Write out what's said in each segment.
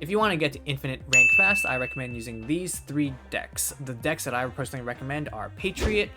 If you want to get to infinite rank fast, I recommend using these 3 decks. The decks that I personally recommend are Patriot,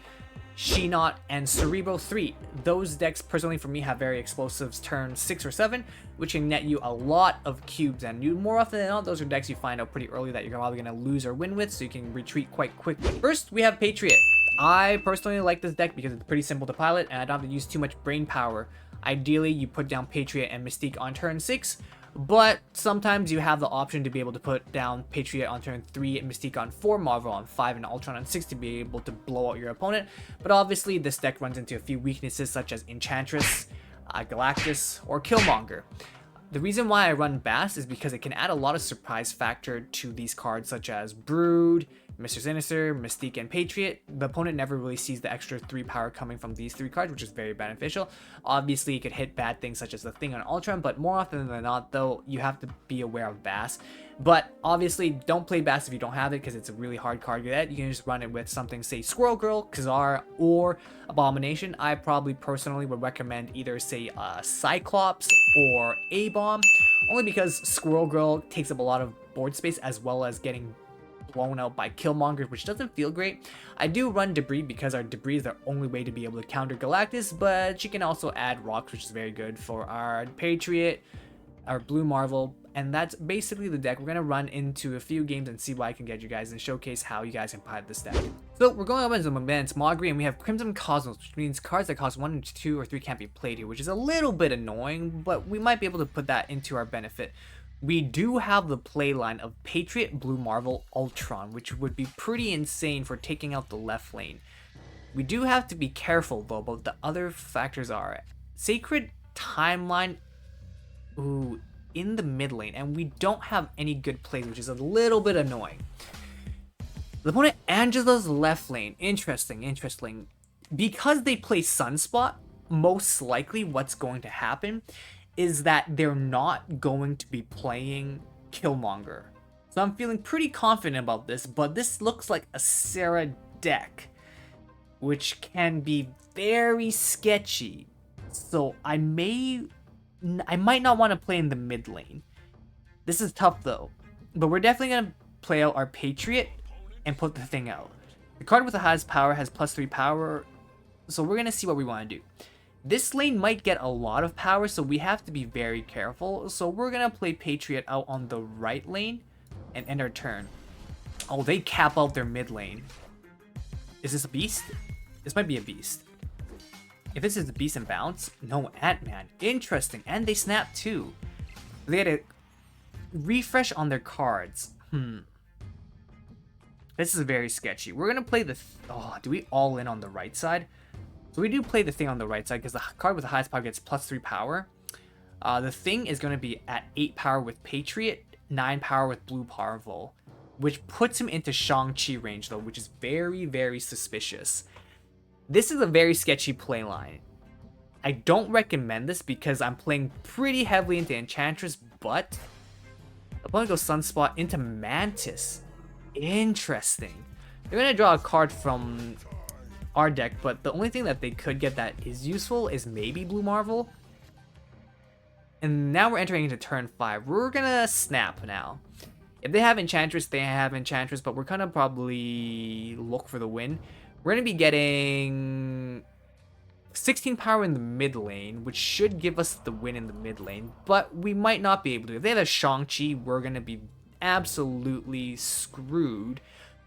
SheHulk, and Cerebral III. Those decks personally for me have very explosive turn 6 or 7, which can net you a lot of cubes, and more often than not, those are decks you find out pretty early that you're probably going to lose or win with, so you can retreat quite quickly. First, we have Patriot. I personally like this deck because it's pretty simple to pilot, and I don't have to use too much brain power. Ideally, you put down Patriot and Mystique on turn 6, but sometimes you have the option to be able to put down Patriot on turn 3 and Mystique on 4, Marvel on 5, and Ultron on 6 to be able to blow out your opponent. But obviously, this deck runs into a few weaknesses such as Enchantress, Galactus, or Killmonger. The reason why I run Bass is because it can add a lot of surprise factor to these cards such as Brood, Mr. Sinister, Mystique, and Patriot. The opponent never really sees the extra 3 power coming from these 3 cards, which is very beneficial. Obviously, you could hit bad things such as the Thing on Ultron, but more often than not, though, you have to be aware of Bass. But obviously, don't play Bass if you don't have it, because it's a really hard card to get. You can just run it with something, say, Squirrel Girl, Kazar, or Abomination. I probably personally would recommend either, say, Cyclops or A-Bomb, only because Squirrel Girl takes up a lot of board space as well as getting blown out by Killmonger, which doesn't feel great. I do run Debris because our Debris is the only way to be able to counter Galactus, but she can also add Rocks, which is very good for our Patriot, our Blue Marvel, and that's basically the deck. We're going to run into a few games and see what I can get you guys and showcase how you guys can pilot this deck. So we're going up into the events Mogri, and we have Crimson Cosmos, which means cards that cost 1, 2, or 3 can't be played here, which is a little bit annoying, but we might be able to put that into our benefit. We do have the play line of Patriot, Blue Marvel, Ultron, which would be pretty insane for taking out the left lane. We do have to be careful though, but the other factors are Sacred Timeline, ooh, in the mid lane, and we don't have any good plays, which is a little bit annoying. The opponent Angela's left lane, interesting. Because they play Sunspot, most likely what's going to happen is that they're not going to be playing Killmonger. So I'm feeling pretty confident about this, but this looks like a Sarah deck, which can be very sketchy. So I might not want to play in the mid lane. This is tough though, but we're definitely going to play out our Patriot and put the Thing out. The card with the highest power has +3 power, so we're going to see what we want to do. This lane might get a lot of power, so we have to be very careful. So we're going to play Patriot out on the right lane and end our turn. Oh, they cap out their mid lane. Is this a beast? This might be a beast. If this is a beast and bounce, no, Ant-Man. Interesting. And they snap too. They had a refresh on their cards. This is very sketchy. We're going to play the... oh, do we all in on the right side? So we do play the Thing on the right side because the card with the highest power gets +3 power. The Thing is going to be at 8 power with Patriot, 9 power with Blue Marvel, which puts him into Shang-Chi range though, which is very, very suspicious. This is a very sketchy play line. I don't recommend this because I'm playing pretty heavily into Enchantress, but the opponent goes Sunspot into Mantis. Interesting. They're going to draw a card from our deck, but the only thing that they could get that is useful is maybe Blue Marvel. And now we're entering into turn 5. We're gonna snap now. If they have Enchantress, they have Enchantress, but we're gonna probably look for the win. We're gonna be getting 16 power in the mid lane, which should give us the win in the mid lane, but we might not be able to. If they have a Shang-Chi, we're gonna be absolutely screwed.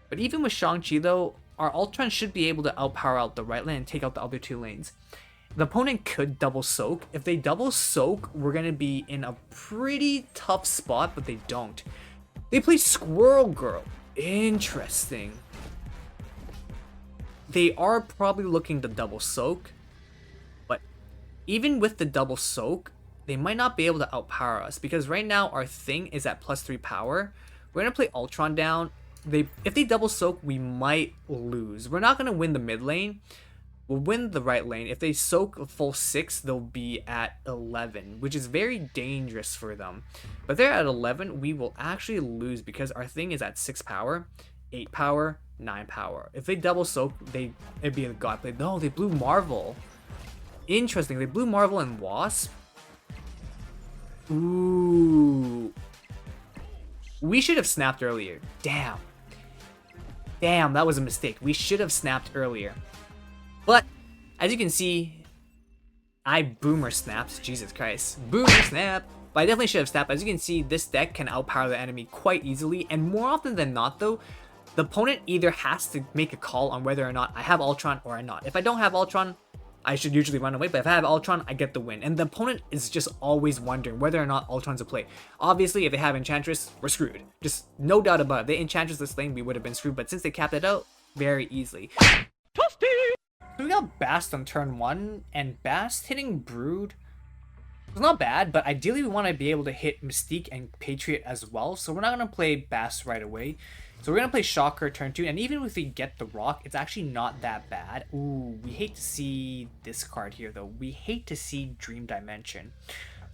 But even with Shang-Chi though, our Ultron should be able to outpower out the right lane and take out the other 2 lanes. The opponent could double soak. If they double soak, we're going to be in a pretty tough spot, but they don't. They play Squirrel Girl. Interesting. They are probably looking to double soak, but even with the double soak, they might not be able to outpower us because right now our Thing is at +3 power. We're going to play Ultron down. If they double soak, we might lose. We're not going to win the mid lane. We'll win the right lane. If they soak a full 6, they'll be at 11, which is very dangerous for them. But they're at 11, we will actually lose because our Thing is at 6 power, 8 power, 9 power. If they double soak, it'd be a god play. No, they blew Marvel. Interesting. They blew Marvel and Wasp. Ooh. We should have snapped earlier. Damn. Damn, that was a mistake. We should have snapped earlier. But, as you can see, I boomer snapped. Jesus Christ. Boomer snap. But I definitely should have snapped. As you can see, this deck can outpower the enemy quite easily. And more often than not, though, the opponent either has to make a call on whether or not I have Ultron or I'm not. If I don't have Ultron, I should usually run away. But if I have Ultron, I get the win. And the opponent is just always wondering whether or not Ultron's a play. Obviously, if they have Enchantress, we're screwed. Just no doubt about it. If they Enchantress this lane, we would have been screwed. But since they capped it out, very easily. Toasty! So we got Bast on turn 1, and Bast hitting Brood was not bad, but ideally we want to be able to hit Mystique and Patriot as well, so we're not going to play Bast right away. So we're going to play Shocker turn 2, and even if we get the Rock, it's actually not that bad. Ooh, we hate to see this card here, though. We hate to see Dream Dimension.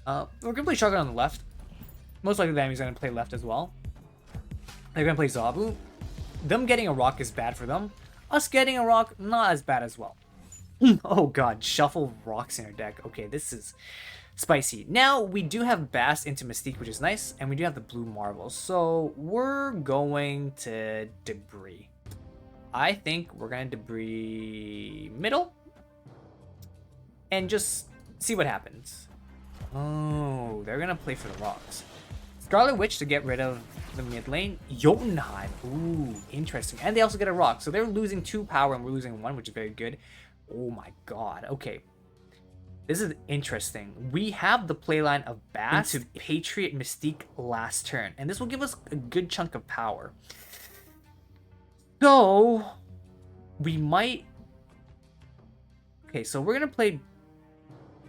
We're going to play Shocker on the left. Most likely the enemy's going to play left as well. They're going to play Zabu. Them getting a Rock is bad for them. Us getting a Rock, not as bad as well. Oh god, shuffle Rocks in our deck. Okay, this is spicy. Now, we do have Bast into Mystique, which is nice, and we do have the blue marbles. So, we're going to Debris. I think we're going to Debris middle, and just see what happens. Oh, they're going to play for the Rocks. Scarlet Witch to get rid of the mid lane. Jotunheim. Ooh, interesting. And they also get a Rock. So they're losing 2 power and we're losing 1, which is very good. Oh my god. Okay. This is interesting. We have the playline of Bast into Patriot Mystique last turn. And this will give us a good chunk of power. So, we might... Okay, so we're going to play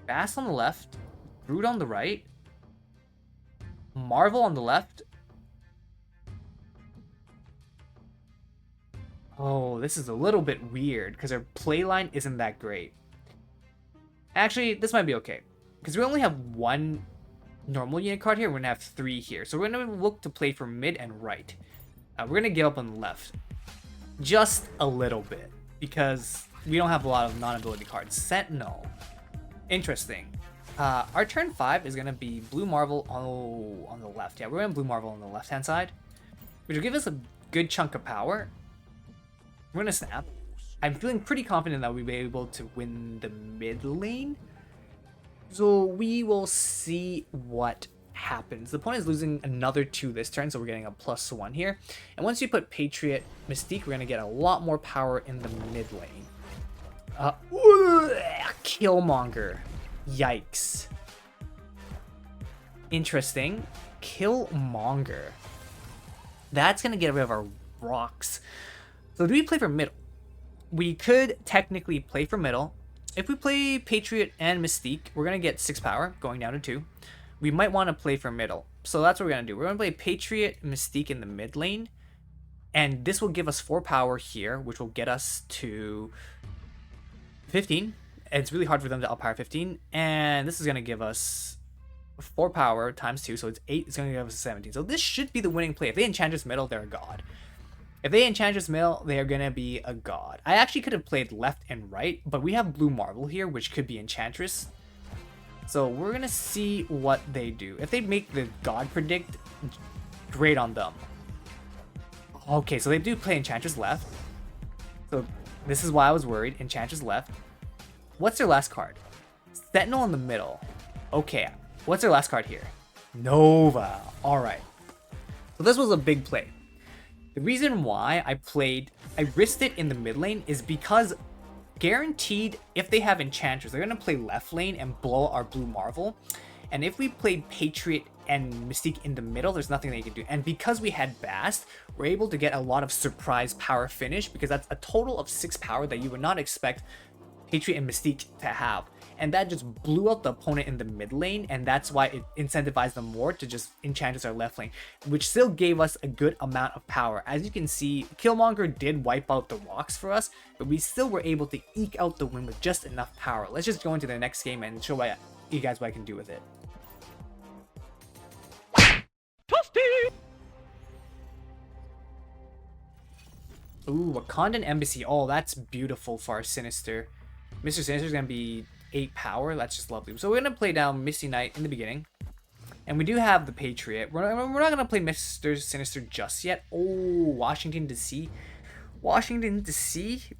Bast on the left, Brood on the right, Marvel on the left. Oh, this is a little bit weird because our playline isn't that great. Actually, this might be okay because we only have 1 normal unit card here. We're gonna have 3 here, so we're gonna look to play for mid and right. We're gonna give up on the left just a little bit because we don't have a lot of non-ability cards. Sentinel, interesting. Our turn 5 is going to be Blue Marvel on the left. Yeah, we're going to Blue Marvel on the left-hand side, which will give us a good chunk of power. We're going to snap. I'm feeling pretty confident that we'll be able to win the mid lane. So we will see what happens. The opponent is losing another 2 this turn, so we're getting a +1 here. And once you put Patriot Mystique, we're going to get a lot more power in the mid lane. Killmonger. Yikes. Interesting. Killmonger. That's going to get rid of our Rocks. So do we play for middle? We could technically play for middle. If we play Patriot and Mystique, we're going to get 6 power, going down to 2. We might want to play for middle. So that's what we're going to do. We're going to play Patriot Mystique in the mid lane. And this will give us 4 power here, which will get us to 15. It's really hard for them to outpower 15, and this is going to give us 4 power times 2, so it's 8. It's going to give us 17. So this should be the winning play. If they Enchantress middle, they're a god. If they Enchantress middle, they are going to be a god. I actually could have played left and right, but we have Blue Marble here, which could be Enchantress. So we're going to see what they do. If they make the god predict, great on them. Okay, so they do play Enchantress left. So this is why I was worried. Enchantress left. What's their last card? Sentinel in the middle. Okay, what's their last card here? Nova. Alright. So this was a big play. The reason why I risked it in the mid lane is because guaranteed if they have Enchantress, they're going to play left lane and blow our Blue Marvel. And if we played Patriot and Mystique in the middle, there's nothing they can do. And because we had Bast, we're able to get a lot of surprise power finish because that's a total of 6 power that you would not expect Patriot and Mystique to have. And that just blew up the opponent in the mid lane, and that's why it incentivized them more to just Enchantress our left lane, which still gave us a good amount of power. As you can see, Killmonger did wipe out the Rocks for us, but we still were able to eke out the win with just enough power. Let's just go into the next game and show you guys what I can do with it. Toasty! Ooh, Wakandan Embassy. Oh, that's beautiful for our Sinister. Mr. Sinister is going to be 8 power. That's just lovely. So we're going to play down Misty Knight in the beginning. And we do have the Patriot. We're not going to play Mr. Sinister just yet. Oh, Washington DC. Washington DC.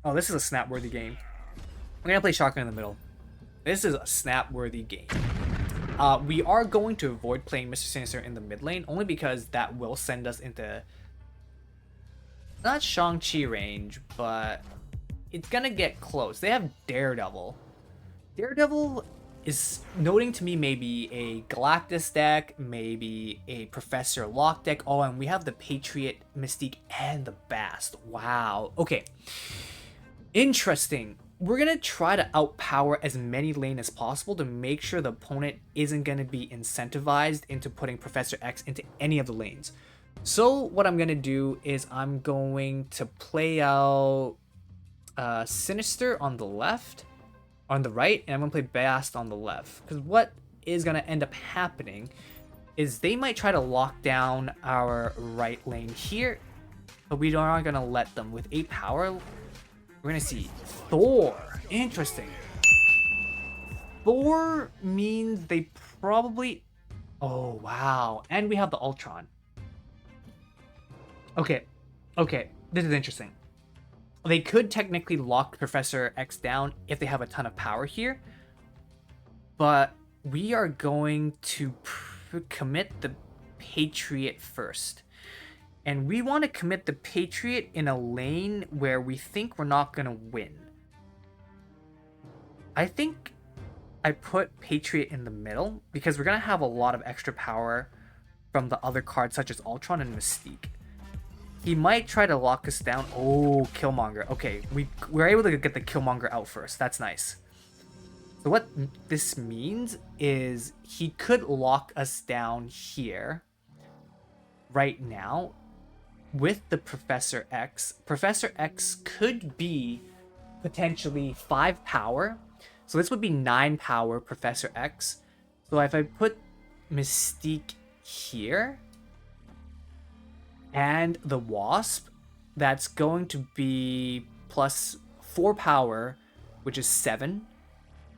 Oh, this is a snap-worthy game. We're going to play Shotgun in the middle. This is a snap-worthy game. We are going to avoid playing Mr. Sinister in the mid lane, only because that will send us into... not Shang-Chi range, but it's going to get close. They have Daredevil. Daredevil is noting to me maybe a Galactus deck, maybe a Professor Locke deck. Oh, and we have the Patriot, Mystique, and the Bast. Wow. Okay. Interesting. We're going to try to outpower as many lane as possible to make sure the opponent isn't going to be incentivized into putting Professor X into any of the lanes. So what I'm going to do is I'm going to play out Sinister on the left, on the right, and I'm going to play Bast on the left. Because what is going to end up happening is they might try to lock down our right lane here, but we aren't going to let them. With 8 power, we're going to see Thor. Interesting. Thor means they probably... oh, wow. And we have the Ultron. Okay, this is interesting. They could technically lock Professor X down if they have a ton of power here, but we are going to commit the Patriot first. And we want to commit the Patriot in a lane where we think we're not going to win. I think I put Patriot in the middle because we're going to have a lot of extra power from the other cards such as Ultron and Mystique. He might try to lock us down. Oh, Killmonger. Okay, we're able to get the Killmonger out first. That's nice. So what this means is he could lock us down here right now with the Professor X. Professor X could be potentially 5 power. So this would be 9 power Professor X. So if I put Mystique here and the Wasp, that's going to be plus 4 power, which is 7,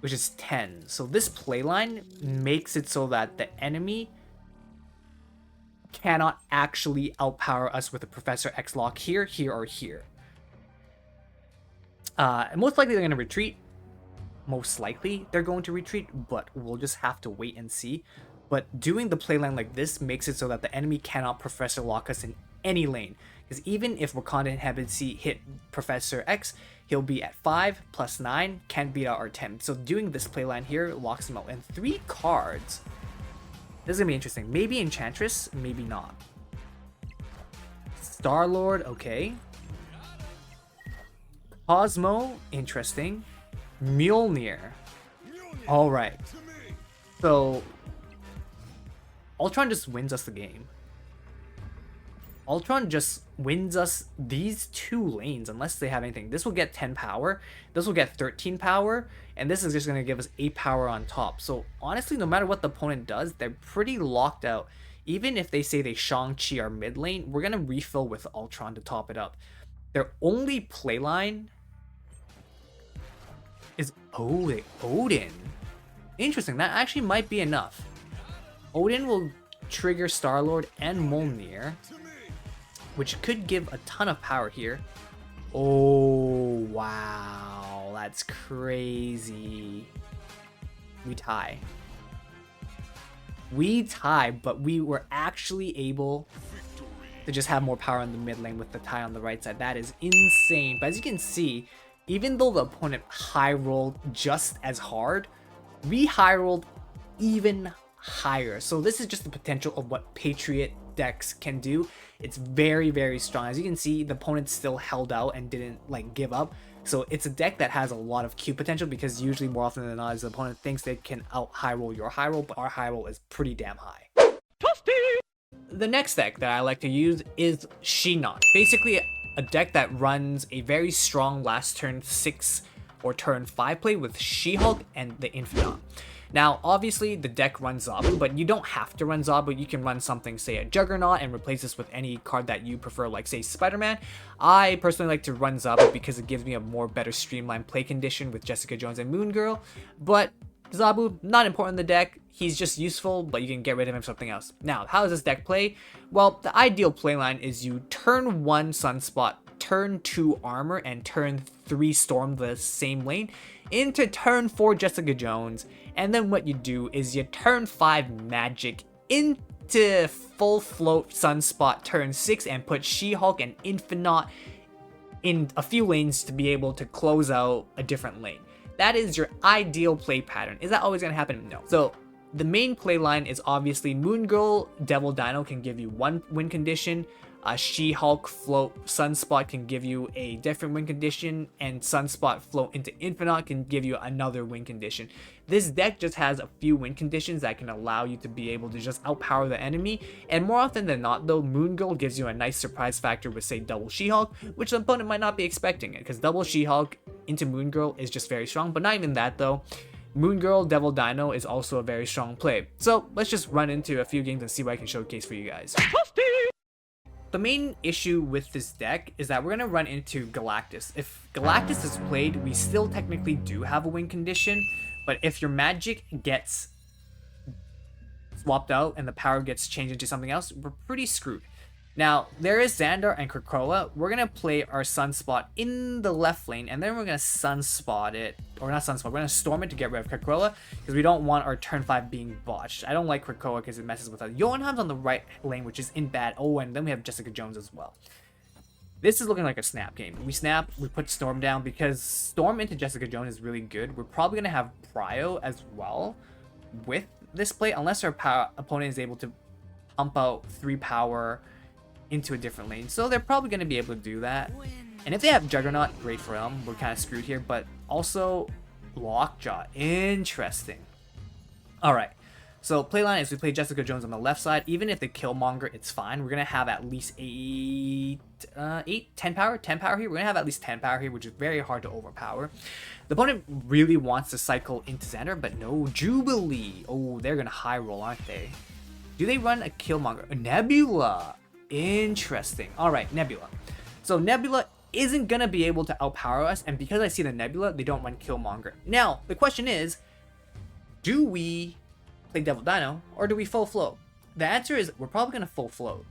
which is 10. So this playline makes it so that the enemy cannot actually outpower us with a Professor X lock here, here, or here. And most likely they're going to retreat. Most likely they're going to retreat, but we'll just have to wait and see. But doing the playline like this makes it so that the enemy cannot Professor lock us in any lane. Because even if Wakandan Embassy hit Professor X, he'll be at 5 plus 9, can't beat out our 10. So doing this playline here locks him out. And 3 cards. This is going to be interesting. Maybe Enchantress, maybe not. Star-Lord, okay. Cosmo, interesting. Mjolnir. Alright. So Ultron just wins us the game. Ultron just wins us these 2 lanes unless they have anything. This will get 10 power. This will get 13 power. And this is just going to give us 8 power on top. So honestly, no matter what the opponent does, they're pretty locked out. Even if they say they Shang-Chi our mid lane, we're going to refill with Ultron to top it up. Their only playline is Odin. Interesting. That actually might be enough. Odin will trigger Star-Lord and Mjolnir, which could give a ton of power here. Oh, wow. That's crazy. We tie. We tie, but we were actually able to just have more power in the mid lane with the tie on the right side. That is insane. But as you can see, even though the opponent high rolled just as hard, we high rolled even higher. So this is just the potential of what Patriot decks can do. It's very, very strong. As you can see, the opponent still held out and didn't like give up. So it's a deck that has a lot of Q potential because usually more often than not, the opponent thinks they can out high roll your high roll, but our high roll is pretty damn high. Toasty! The next deck that I like to use is SheHulk. Basically a deck that runs a very strong last turn 6 or turn 5 play with SheHulk and the Infinite. Now, obviously, the deck runs Zabu, but you don't have to run Zabu. You can run something, say, a Juggernaut, and replace this with any card that you prefer, like, say, Spider-Man. I personally like to run Zabu because it gives me a more better streamlined play condition with Jessica Jones and Moon Girl. But Zabu, not important in the deck. He's just useful, but you can get rid of him for something else. Now, how does this deck play? Well, the ideal playline is you turn 1 Sunspot, turn 2 Armor, and turn 3 Storm the same lane into turn 4 Jessica Jones. And then what you do is you turn 5 Magic into full float Sunspot turn 6 and put SheHulk and Infinite in a few lanes to be able to close out a different lane. That is your ideal play pattern. Is that always going to happen? No. So the main play line is obviously Moon Girl, Devil Dino can give you 1 win condition. SheHulk Float Sunspot can give you a different win condition, and Sunspot Float into Infinite can give you another win condition. This deck just has a few win conditions that can allow you to be able to just outpower the enemy, and more often than not though, Moon Girl gives you a nice surprise factor with say double SheHulk, which the opponent might not be expecting it, because double SheHulk into Moon Girl is just very strong. But not even that though. Moon Girl, Devil Dino is also a very strong play. So let's just run into a few games and see what I can showcase for you guys. The main issue with this deck is that we're going to run into Galactus. If Galactus is played, we still technically do have a win condition, but if your magic gets swapped out and the power gets changed into something else, we're pretty screwed. Now, there is Xandar and Krakoa. We're going to play our Sunspot in the left lane, and then we're going to Sunspot it, or not Sunspot, we're going to Storm it to get rid of Krakoa, because we don't want our turn 5 being botched. I don't like Krakoa because it messes with us. Jotunheim's on the right lane, which is in bad. Oh, and then we have Jessica Jones as well. This is looking like a snap game. We snap, we put Storm down, because Storm into Jessica Jones is really good. We're probably going to have Prio as well with this play, unless our opponent is able to pump out 3 power into a different lane. So they're probably going to be able to do that. And if they have Juggernaut, great for them. We're kind of screwed here, but also Lockjaw. Interesting. Alright. So playline is we play Jessica Jones on the left side. Even if they Killmonger, it's fine. We're going to have at least 10 power? 10 power here? We're going to have at least 10 power here, which is very hard to overpower. The opponent really wants to cycle into Xandar, but no. Jubilee. Oh, they're going to high roll, aren't they? Do they run a Killmonger? A Nebula. Interesting. Alright, Nebula. So Nebula isn't going to be able to outpower us, and because I see the Nebula, they don't run Killmonger. Now, the question is, do we play Devil Dino, or do we full float? The answer is, we're probably going to full float.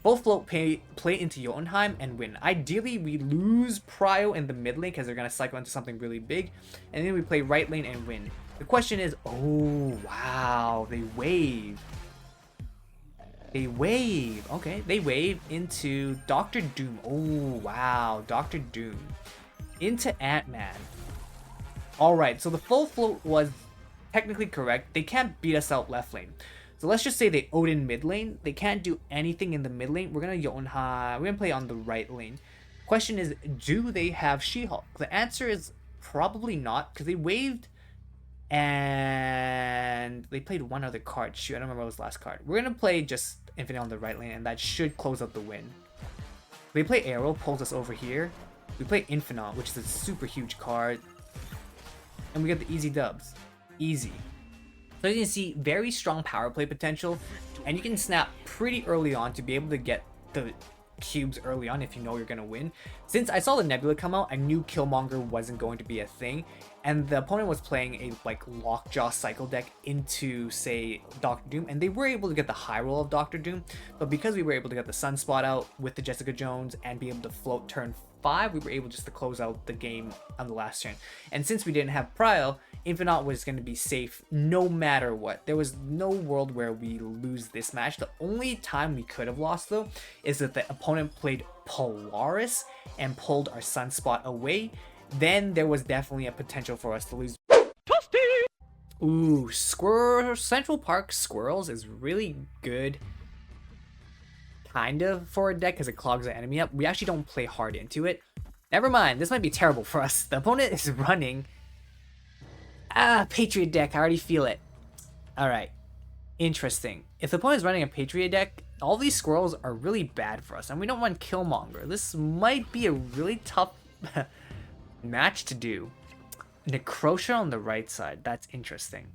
Full float play into Jotunheim and win. Ideally, we lose Prio in the mid lane, because they're going to cycle into something really big, and then we play right lane and win. The question is, oh, wow, they wave. They wave. Okay, they wave into Dr. Doom. Oh, wow. Dr. Doom. Into Ant-Man. Alright, so the full float was technically correct. They can't beat us out left lane. So let's just say they Odin mid lane. They can't do anything in the mid lane. We're going to Jotunheim. We're going to play on the right lane. Question is, do they have SheHulk? The answer is probably not, because they waved and they played one other card. Shoot, I don't remember what was the last card. We're going to play just Infinite on the right lane, and that should close out the win. They play Arrow, pulls us over here. We play Infinite, which is a super huge card. And we get the easy dubs. Easy. So as you can see, very strong power play potential, and you can snap pretty early on to be able to get the cubes early on if you know you're going to win. Since I saw the Nebula come out, I knew Killmonger wasn't going to be a thing, and the opponent was playing a like Lockjaw cycle deck into say Dr. Doom, and they were able to get the high roll of Dr. Doom, but because we were able to get the Sunspot out with the Jessica Jones and be able to float turn 5, we were able just to close out the game on the last turn. And since we didn't have Prio, Infinite was going to be safe no matter what. There was no world where we lose this match. The only time we could have lost though is that the opponent played Polaris and pulled our Sunspot away. Then there was definitely a potential for us to lose. Ooh, Central Park Squirrels is really good kind of for a deck because it clogs the enemy up. We actually don't play hard into it. Never mind, this might be terrible for us. The opponent is running Patriot deck. I already feel it. Alright, interesting. If the opponent is running a Patriot deck, all these squirrels are really bad for us, and we don't run Killmonger. This might be a really tough match to do. Necrosha on the right side. That's interesting.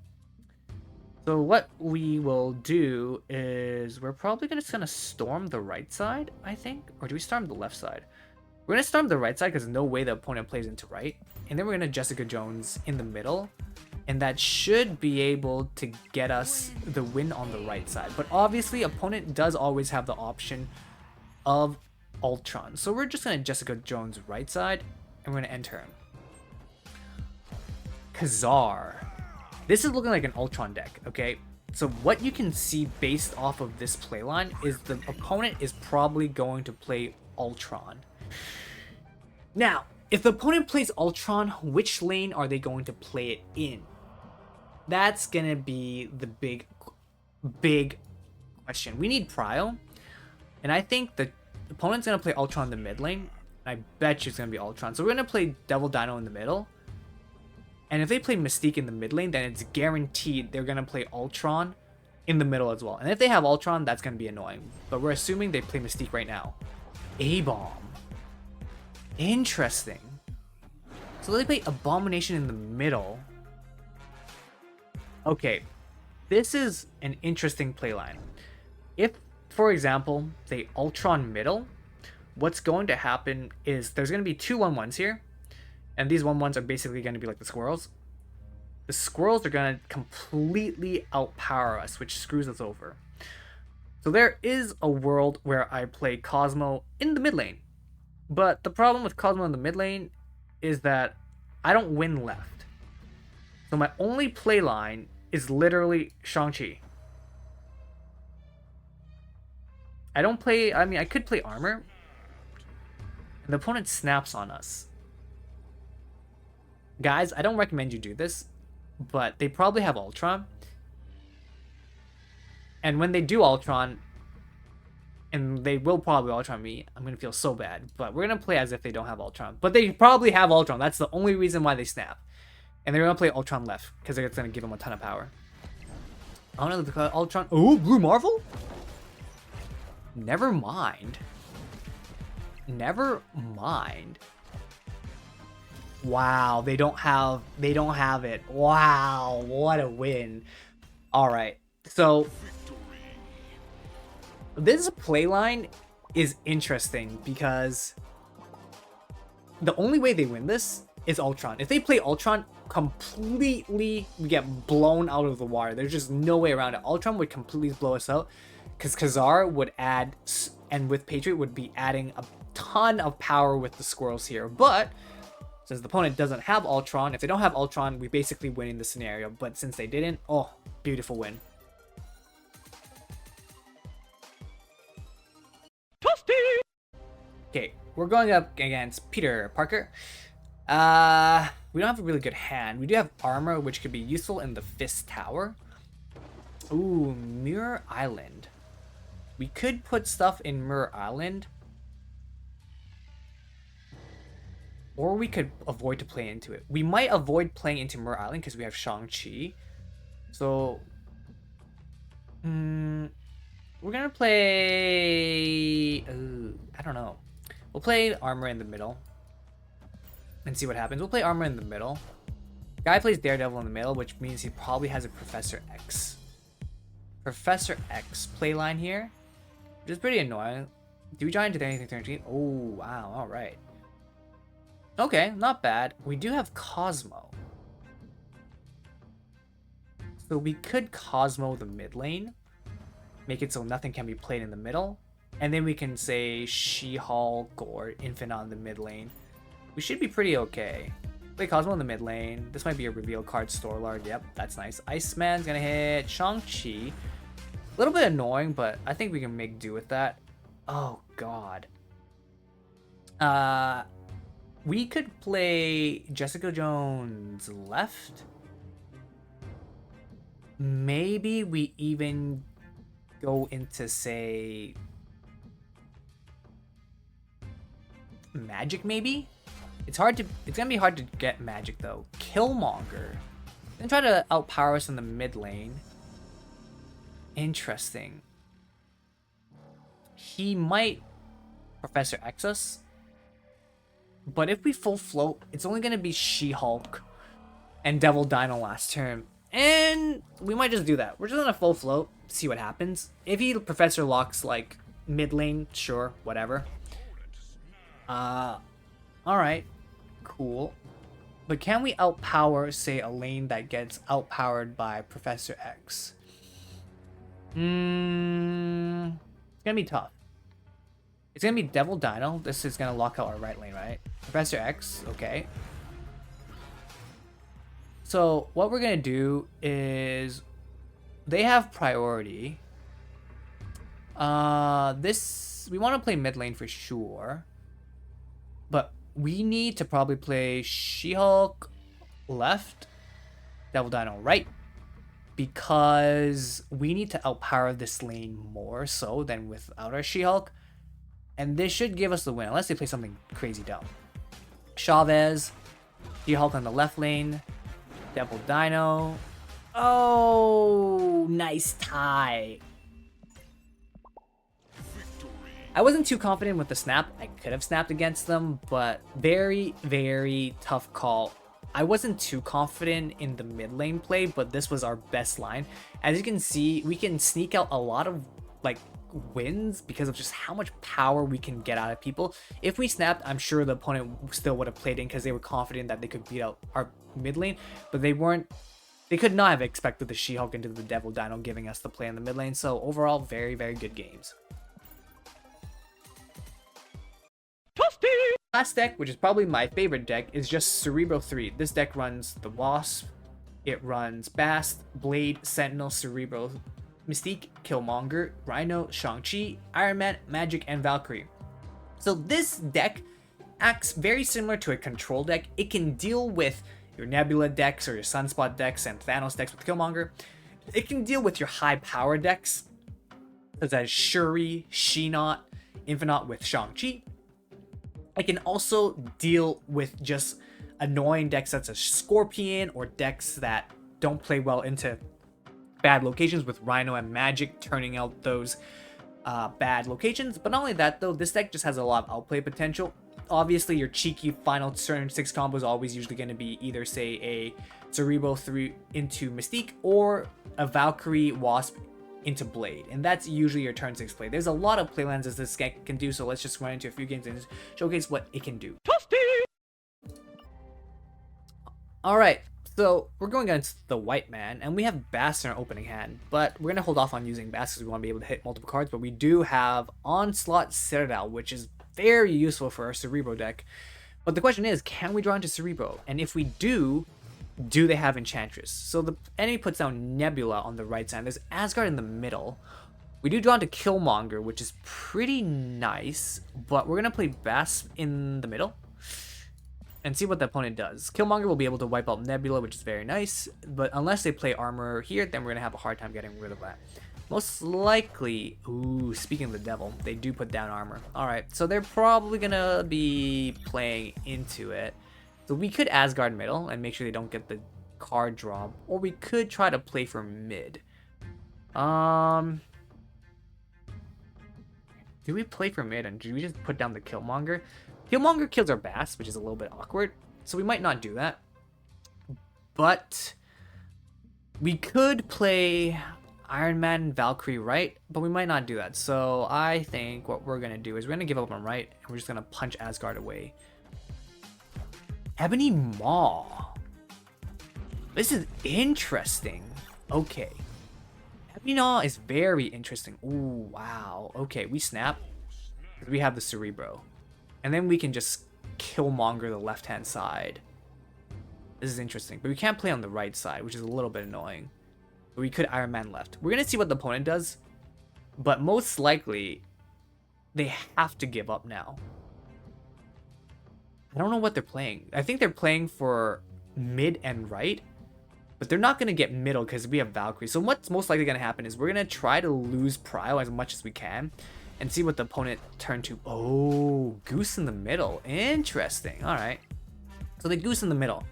So what we will do is we're probably just gonna storm the right side, I think, or do we storm the left side? We're gonna storm the right side because there's no way the opponent plays into right, and then we're gonna Jessica Jones in the middle And that should be able to get us the win on the right side. But obviously, opponent does always have the option of Ultron. So we're just going to Jessica Jones right side, and we're going to enter him. Khazar. This is looking like an Ultron deck, okay? So what you can see based off of this playline is the opponent is probably going to play Ultron. Now, if the opponent plays Ultron, which lane are they going to play it in? That's going to be the big question. We need Prio, and I think the opponent's going to play Ultron in the mid lane. I bet you it's going to be Ultron. So we're going to play Devil Dino in the middle. And if they play Mystique in the mid lane, then it's guaranteed they're going to play Ultron in the middle as well. And if they have Ultron, that's going to be annoying. But we're assuming they play Mystique right now. A-Bomb. Interesting. So they play Abomination in the middle. Okay, this is an interesting playline. If, for example, they Ultron middle, what's going to happen is there's going to be two 1/1s here, and these 1/1s are basically going to be like the Squirrels. The Squirrels are going to completely outpower us, which screws us over. So there is a world where I play Cosmo in the mid lane, but the problem with Cosmo in the mid lane is that I don't win left. So my only play line is literally Shang-Chi. I don't play, I mean, I could play armor, and the opponent snaps on us. Guys, I don't recommend you do this, but they probably have Ultron. And when they do Ultron, and they will probably Ultron me, I'm going to feel so bad. But we're going to play as if they don't have Ultron. But they probably have Ultron. That's the only reason why they snap. And they're going to play Ultron left, because it's going to give them a ton of power. I don't know, Ultron... Oh, Blue Marvel? Never mind. Never mind. Wow, they don't have it. Wow, what a win. All right. So this playline is interesting because the only way they win this is Ultron. If they play Ultron, completely we get blown out of the water. There's just no way around it. Ultron would completely blow us out because Khazar would add, and with Patriot would be adding a ton of power with the Squirrels here. But since the opponent doesn't have Ultron, if they don't have Ultron, we basically win in the scenario. But since they didn't, oh, beautiful win. Okay, we're going up against Peter Parker. We don't have a really good hand. We do have armor, which could be useful in the Fist Tower. Ooh, Mirror Island. We could put stuff in Mirror Island. Or we could avoid to play into it. We might avoid playing into Mirror Island because we have Shang-Chi. So, we're gonna play... I don't know. We'll play armor in the middle and see what happens. We'll play armor in the middle. Guy plays Daredevil in the middle, which means he probably has a Professor X. Professor X playline here, which is pretty annoying. Do we try into anything 13? Oh, wow. All right. Okay, not bad. We do have Cosmo. So we could Cosmo the mid lane. Make it so nothing can be played in the middle. And then we can say SheHulk or Infinite in the mid lane. We should be pretty okay. Play Cosmo in the mid lane. This might be a reveal card, Storlord. Yep, that's nice. Iceman's gonna hit Shang-Chi. A little bit annoying, but I think we can make do with that. Oh, God. We could play Jessica Jones left. Maybe we even go into, say, Magic, maybe? It's gonna be hard to get Magic, though. Killmonger. Then try to outpower us in the mid lane. Interesting. He might Professor X us. But if we full float, it's only going to be SheHulk and Devil Dino last turn. And we might just do that. We're just going to full float, see what happens. If he Professor locks, like, mid lane, sure, whatever. Alright. Cool. But can we outpower, say, a lane that gets outpowered by Professor X? It's gonna be tough. It's gonna be Devil Dino. This is gonna lock out our right lane, right? Professor X, okay. So what we're gonna do is they have priority. We want to play mid lane for sure, but we need to probably play SheHulk left, Devil Dino right, because we need to outpower this lane more so than without our SheHulk, and this should give us the win unless they play something crazy dumb. Chavez, SheHulk on the left lane, Devil Dino. Oh, nice tie. I wasn't too confident with the snap. I could have snapped against them, but very, very tough call. I wasn't too confident in the mid lane play, but this was our best line. As you can see, we can sneak out a lot of like wins because of just how much power we can get out of people. If we snapped, I'm sure the opponent still would have played in because they were confident that they could beat out our mid lane, but they weren't. They could not have expected the SheHulk into the Devil Dino giving us the play in the mid lane. So overall, very, very good games. Last deck, which is probably my favorite deck, is just Cerebral III. This deck runs the Wasp, it runs Bast, Blade, Sentinel, Cerebral, Mystique, Killmonger, Rhino, Shang-Chi, Iron Man, Magic, and Valkyrie. So this deck acts very similar to a control deck. It can deal with your Nebula decks or your Sunspot decks and Thanos decks with Killmonger. It can deal with your high power decks, such as Shuri, She-Not, Infinite with Shang-Chi. I can also deal with just annoying decks such as Scorpion or decks that don't play well into bad locations with Rhino and Magic turning out those bad locations. But not only that though, this deck just has a lot of outplay potential. Obviously your cheeky final turn 6 combo is always usually going to be either say a Cerebral III into Mystique or a Valkyrie Wasp into Blade, and that's usually your turn 6 play. There's a lot of playlands as this deck can do, so let's just run into a few games and showcase what it can do. Alright, so we're going against the white man, and we have Bast in our opening hand, but we're going to hold off on using Bast because we want to be able to hit multiple cards, but we do have Onslaught Citadel, which is very useful for our Cerebro deck. But the question is, can we draw into Cerebro? And if we do they have Enchantress? So the enemy puts down Nebula on the right side. There's Asgard in the middle. We do draw into Killmonger, which is pretty nice, but we're going to play Bast in the middle and see what the opponent does. Killmonger will be able to wipe out Nebula, which is very nice, but unless they play armor here, then we're going to have a hard time getting rid of that. Most likely, ooh, speaking of the devil, they do put down armor. Alright, so they're probably going to be playing into it. So we could Asgard middle and make sure they don't get the card draw, or we could try to play for mid. Do we play for mid and do we just put down the Killmonger? Killmonger kills our Bast, which is a little bit awkward, so we might not do that. But we could play Iron Man and Valkyrie right, but we might not do that. So I think what we're gonna do is we're gonna give up on right, and we're just gonna punch Asgard away. Ebony Maw. This is interesting. Okay. Ebony Maw is very interesting. Ooh, wow. Okay, we snap. We have the Cerebro. And then we can just Killmonger the left-hand side. This is interesting. But we can't play on the right side, which is a little bit annoying. But we could Iron Man left. We're going to see what the opponent does. But most likely, they have to give up now. I don't know what they're playing. I think they're playing for mid and right, but they're not going to get middle because we have Valkyrie. So what's most likely going to happen is we're going to try to lose Prio as much as we can and see what the opponent turn to. Oh, Goose in the middle. Interesting. All right. So the Goose in the middle,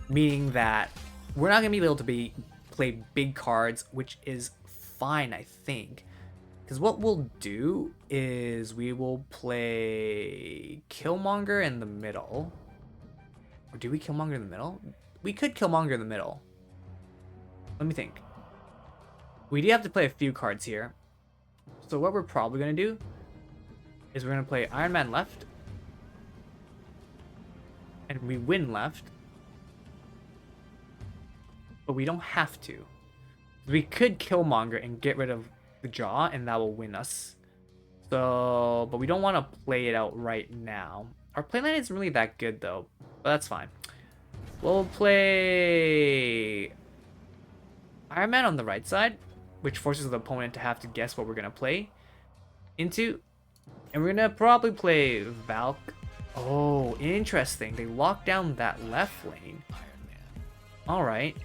meaning that we're not going to be able to play big cards, which is fine, I think. Because what we'll do is we will play Killmonger in the middle. Or do we Killmonger in the middle? We could Killmonger in the middle. Let me think. We do have to play a few cards here. So what we're probably going to do is we're going to play Iron Man left. And we win left. but we don't have to. We could Killmonger and get rid of the Jaw, and that will win us. So, but we don't want to play it out right now. Our playline isn't really that good though, but that's fine. We'll play Iron Man on the right side, which forces the opponent to have to guess what we're gonna play into, and we're gonna probably play Valk. Oh, interesting. They locked down that left lane. All right.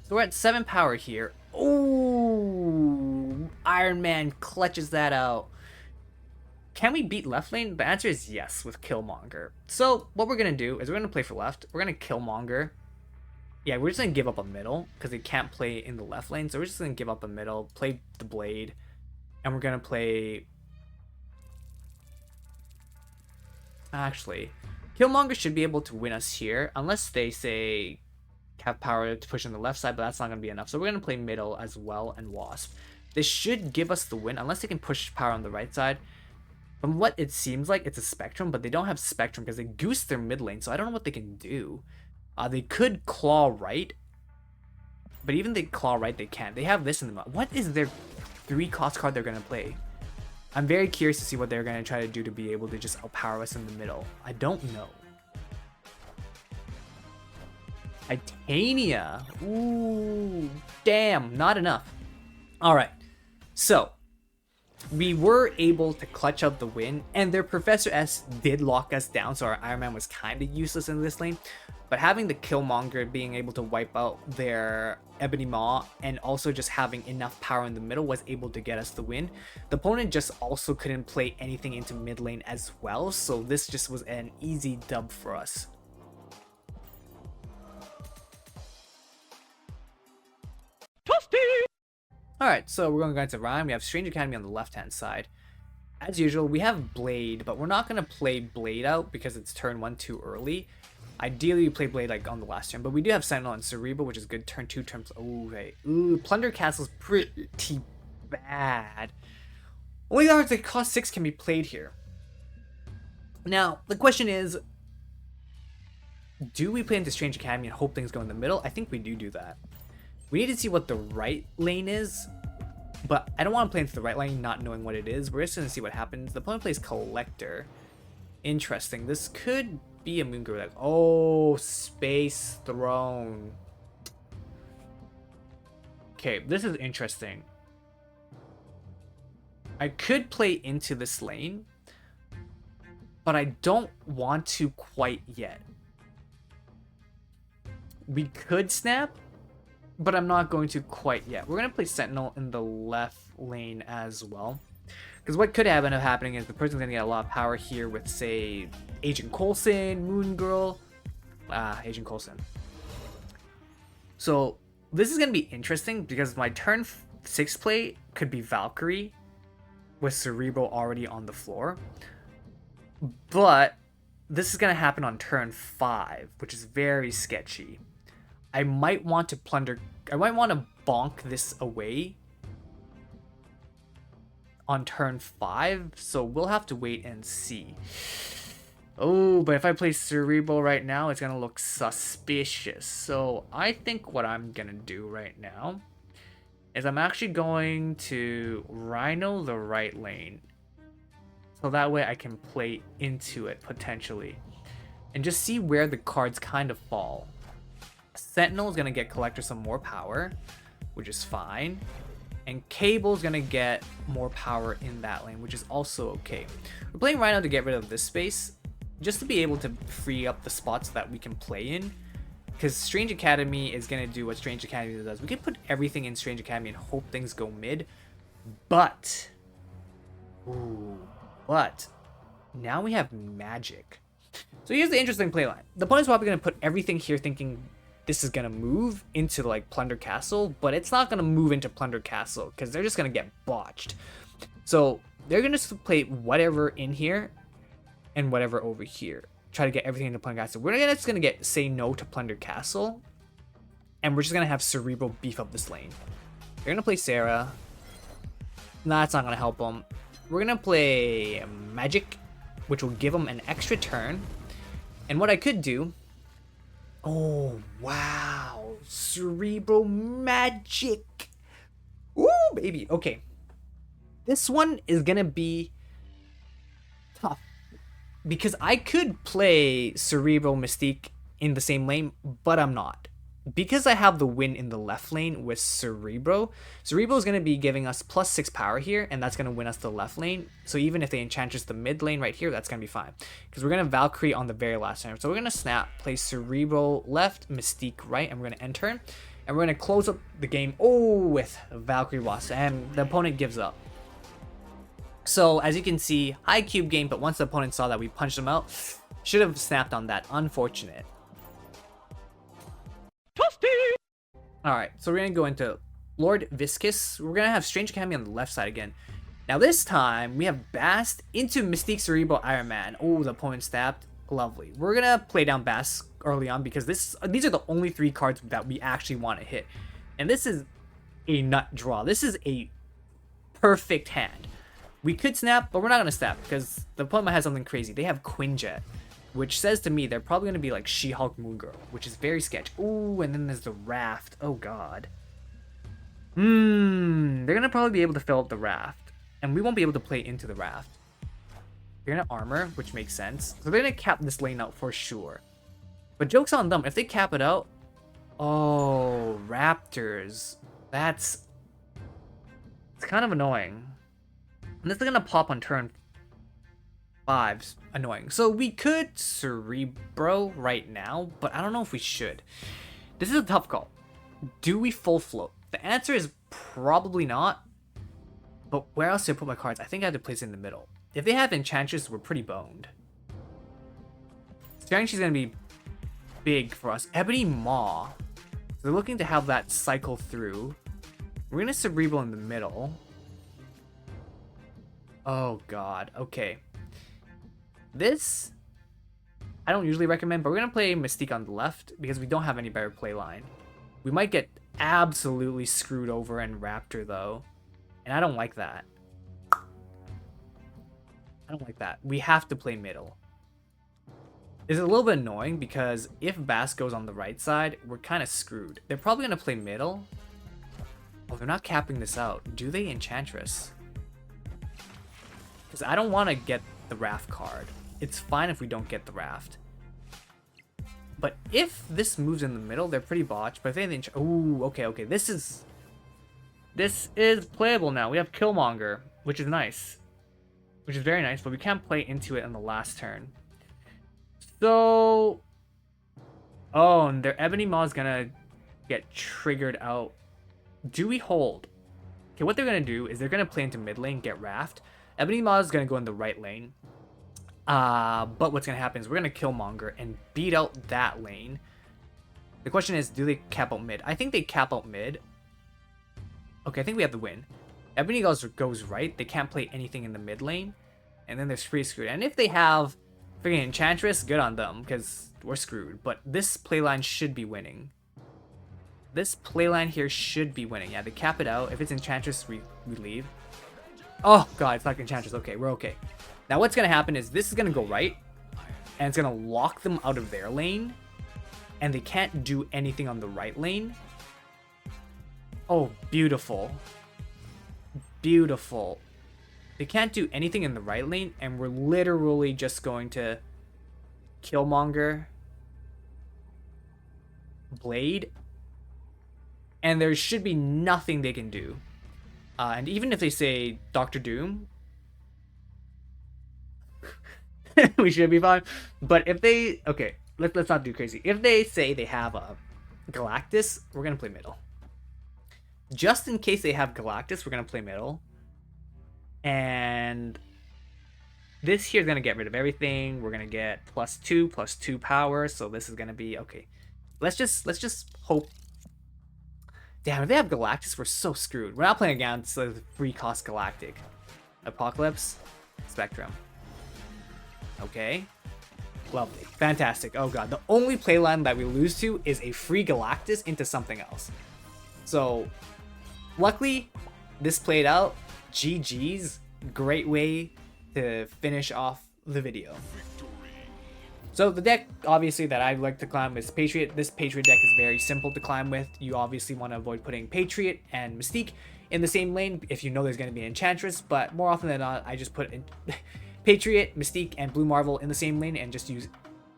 So we're at 7 power here. Oh, Iron Man clutches that out. Can we beat left lane? The answer is yes with Killmonger. So what we're going to do is we're going to play for left. We're going to Killmonger. Yeah, we're just going to give up a middle because they can't play in the left lane. So we're just going to give up a middle, play the Blade, and we're going to play... Actually, Killmonger should be able to win us here unless they say have power to push on the left side, but that's not going to be enough. So we're going to play middle as well and Wasp. This should give us the win unless they can push power on the right side. From what it seems like, it's a Spectrum, but they don't have Spectrum because they goosed their mid lane, so I don't know what they can do. They could claw right, but even they claw right, they can't. They have this in the... What is their 3-cost card they're going to play? I'm very curious to see what they're going to try to do to be able to just outpower us in the middle. I don't know. Titania. Ooh, damn, not enough. All right, so we were able to clutch out the win, and their Professor S did lock us down, so our Iron Man was kind of useless in this lane. But having the Killmonger being able to wipe out their Ebony Maw and also just having enough power in the middle was able to get us the win. The opponent just also couldn't play anything into mid lane as well, so this just was an easy dub for us. Alright, so we're going to go into Rhyme. We have Strange Academy on the left-hand side. As usual, we have Blade, but we're not going to play Blade out because it's turn 1 too early. Ideally, we play Blade like on the last turn, but we do have Sentinel and Cerebral, which is good. Turn 2, turn... Okay. Ooh, Plunder Castle's pretty bad. Only cards that cost 6 can be played here. Now, the question is, do we play into Strange Academy and hope things go in the middle? I think we do that. We need to see what the right lane is, but I don't want to play into the right lane not knowing what it is. We're just going to see what happens. The opponent plays Collector. Interesting. This could be a Moongrove deck. Oh, Space Throne. Okay, this is interesting. I could play into this lane, but I don't want to quite yet. We could snap, but I'm not going to quite yet. We're going to play Sentinel in the left lane as well. Because what could end up happening is the person's going to get a lot of power here with, say, Agent Coulson, Moon Girl. Agent Coulson. So this is going to be interesting because my turn 6 play could be Valkyrie with Cerebral already on the floor. But this is going to happen on turn 5, which is very sketchy. I might want to bonk this away on turn 5, so we'll have to wait and see. Oh, but if I play Cerebral right now, it's gonna look suspicious. So I think what I'm gonna do right now is I'm actually going to Rhino the right lane, so that way I can play into it potentially and just see where the cards kind of fall. Sentinel is going to get Collector some more power, which is fine. And Cable is going to get more power in that lane, which is also okay. We're playing Rhino to get rid of this space, just to be able to free up the spots that we can play in. Because Strange Academy is going to do what Strange Academy does. We can put everything in Strange Academy and hope things go mid. But now we have Magic. So here's the interesting playline. The opponent's probably going to put everything here thinking this is going to move into like Plunder Castle, but it's not going to move into Plunder Castle because they're just going to get botched. So they're going to play whatever in here and whatever over here. Try to get everything into Plunder Castle. We're just going to say no to Plunder Castle, and we're just going to have Cerebral beef up this lane. They're going to play Sarah. Nah, that's not going to help them. We're going to play Magic, which will give them an extra turn. And what I could do... Oh, wow. Cerebral magic. Ooh, baby. Okay. This one is going to be tough. Because I could play Cerebral Mystique in the same lane, but I'm not. Because I have the win in the left lane with Cerebro is going to be giving us +6 power here, and that's going to win us the left lane. So even if they Enchantress the mid lane right here, that's going to be fine. Because we're going to Valkyrie on the very last turn. So we're going to snap, play Cerebro left, Mystique right, and we're going to end turn. And we're going to close up the game, with Valkyrie Wasp, and the opponent gives up. So as you can see, high cube game, but once the opponent saw that we punched him out, should have snapped on that. Unfortunate. Alright, so we're going to go into Lord Viscus. We're going to have Strange Academy on the left side again. Now this time, we have Bast into Mystique Cerebral Iron Man. Oh, the opponent stabbed. Lovely. We're going to play down Bast early on because these are the only 3 cards that we actually want to hit. And this is a nut draw. This is a perfect hand. We could snap, but we're not going to snap because the opponent might have something crazy. They have Quinjet, which says to me they're probably going to be like SheHulk Moon Girl, which is very sketch. Ooh, and then there's the Raft. Oh, God. They're going to probably be able to fill up the Raft, and we won't be able to play into the Raft. They're going to armor, which makes sense. So they're going to cap this lane out for sure. But joke's on them. If they cap it out... Oh, Raptors. It's kind of annoying. And this is going to pop on turn 5's annoying. So we could Cerebro right now, but I don't know if we should. This is a tough call. Do we full float? The answer is probably not. But where else do I put my cards? I think I have to place it in the middle. If they have Enchantress, we're pretty boned. She's going to be big for us. Ebony Maw. So they're looking to have that cycle through. We're going to Cerebral in the middle. Oh, God. Okay. This, I don't usually recommend, but we're going to play Mystique on the left because we don't have any better play line. We might get absolutely screwed over in Raptor, though. And I don't like that. I don't like that. We have to play middle. It's a little bit annoying because if Bass goes on the right side, we're kind of screwed. They're probably going to play middle. Oh, they're not capping this out. Do they Enchantress? Because I don't want to get the Raft card. It's fine if we don't get the Raft. But if this moves in the middle, they're pretty botched. But if they... Ooh, okay. This is playable now. We have Killmonger, which is nice. Which is very nice, but we can't play into it on the last turn. So... Oh, and their Ebony Maw is gonna get triggered out. Do we hold? Okay, what they're gonna do is they're gonna play into mid lane, get Raft. Ebony Maw is gonna go in the right lane. But what's gonna happen is we're gonna Killmonger and beat out that lane. The question is, do they cap out mid? I think they cap out mid. Okay, I think we have the win. Ebony goes right. They can't play anything in the mid lane. And then they're pretty screwed. And if they have freaking Enchantress, good on them, because we're screwed. But this playline should be winning. This playline here should be winning. Yeah, they cap it out. If it's Enchantress, we leave. Oh, God, it's not Enchantress. Okay, we're okay. Now what's going to happen is this is going to go right. And it's going to lock them out of their lane. And they can't do anything on the right lane. Oh, beautiful. Beautiful. They can't do anything in the right lane. And we're literally just going to Killmonger. Blade. And there should be nothing they can do. And even if they say Dr. Doom, we should be fine. But if they... Okay, let's not do crazy. If they say they have a Galactus, we're going to play middle. Just in case they have Galactus, we're going to play middle. And this here is going to get rid of everything. We're going to get +2 power. So this is going to be... Okay, let's just hope... Damn, if they have Galactus, we're so screwed. We're not playing against the free cost Galactic. Apocalypse, Spectrum. Okay. Lovely. Fantastic. Oh, God. The only playline that we lose to is a free Galactus into something else. So, luckily, this played out. GG's. Great way to finish off the video. So the deck, obviously, that I like to climb is Patriot. This Patriot deck is very simple to climb with. You obviously want to avoid putting Patriot and Mystique in the same lane if you know there's going to be an Enchantress, but more often than not, I just put in Patriot, Mystique, and Blue Marvel in the same lane and just use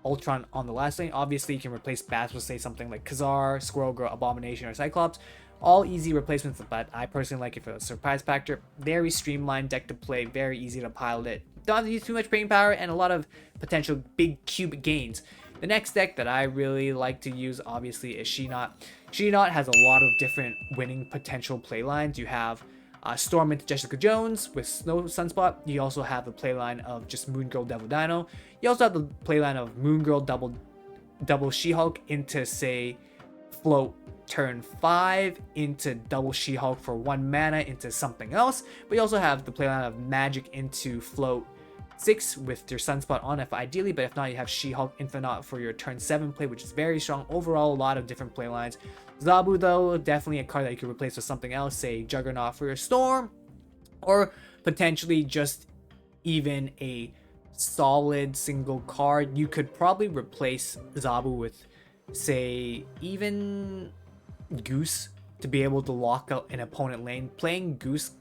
Ultron on the last lane. Obviously, you can replace bats with, say, something like Khazar, Squirrel Girl, Abomination, or Cyclops. All easy replacements, but I personally like it for the surprise factor. Very streamlined deck to play, very easy to pilot it. Don't have to use too much brain power, and a lot of potential big cube gains. The next deck that I really like to use, obviously, is SheHulk. SheHulk has a lot of different winning potential playlines. You have Storm into Jessica Jones with Snow Sunspot. You also have the playline of just Moon Girl Devil Dino. You also have the playline of Moon Girl double SheHulk into, say, Float turn 5 into double SheHulk for 1 mana into something else. But you also have the playline of Magic into Float 6 with your Sunspot on if ideally, but if not, you have SheHulk Infinite for your turn 7 play, which is very strong. Overall, a lot of different playlines. Zabu, though, definitely a card that you could replace with something else, say Juggernaut for your Storm, or potentially just even a solid single card. You could probably replace Zabu with, say, even Goose to be able to lock out an opponent lane. Playing Goose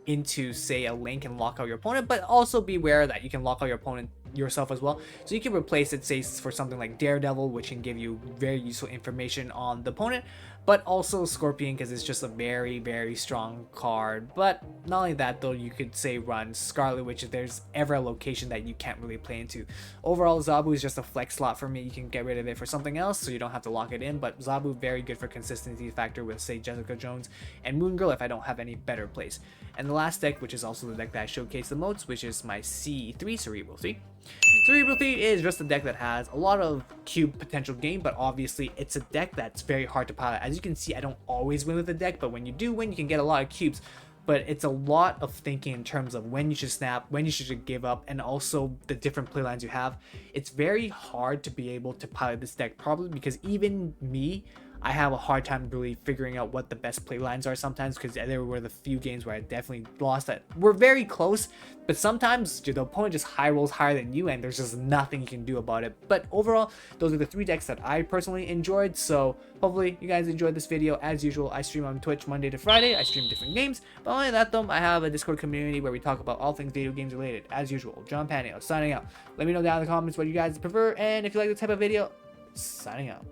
into, say, a lane can lock out your opponent, but also be aware that you can lock out your opponent yourself as well. So you can replace it, say, for something like Daredevil, which can give you very useful information on the opponent, but also Scorpion because it's just a very, very strong card. But not only that, though, you could, say, run Scarlet Witch if there's ever a location that you can't really play into. Overall, Zabu is just a flex slot for me. You can get rid of it for something else, so you don't have to lock it in, but Zabu, very good for consistency factor with, say, Jessica Jones and Moon Girl if I don't have any better plays. And the last deck, which is also the deck that I showcased the most, which is my C3 Cerebral 3. Cerebral 3 is just a deck that has a lot of cube potential gain, but obviously it's a deck that's very hard to pilot. As you can see, I don't always win with the deck, but when you do win, you can get a lot of cubes. But it's a lot of thinking in terms of when you should snap, when you should give up, and also the different playlines you have. It's very hard to be able to pilot this deck, probably because even me, I have a hard time really figuring out what the best play lines are sometimes, because there were the few games where I definitely lost that. We're very close, but sometimes the opponent just high rolls higher than you and there's just nothing you can do about it. But overall, those are the 3 decks that I personally enjoyed, so hopefully you guys enjoyed this video. As usual, I stream on Twitch Monday to Friday. I stream different games, but only that though, I have a Discord community where we talk about all things video games related. As usual, John Panio signing out. Let me know down in the comments what you guys prefer, and if you like this type of video, signing out.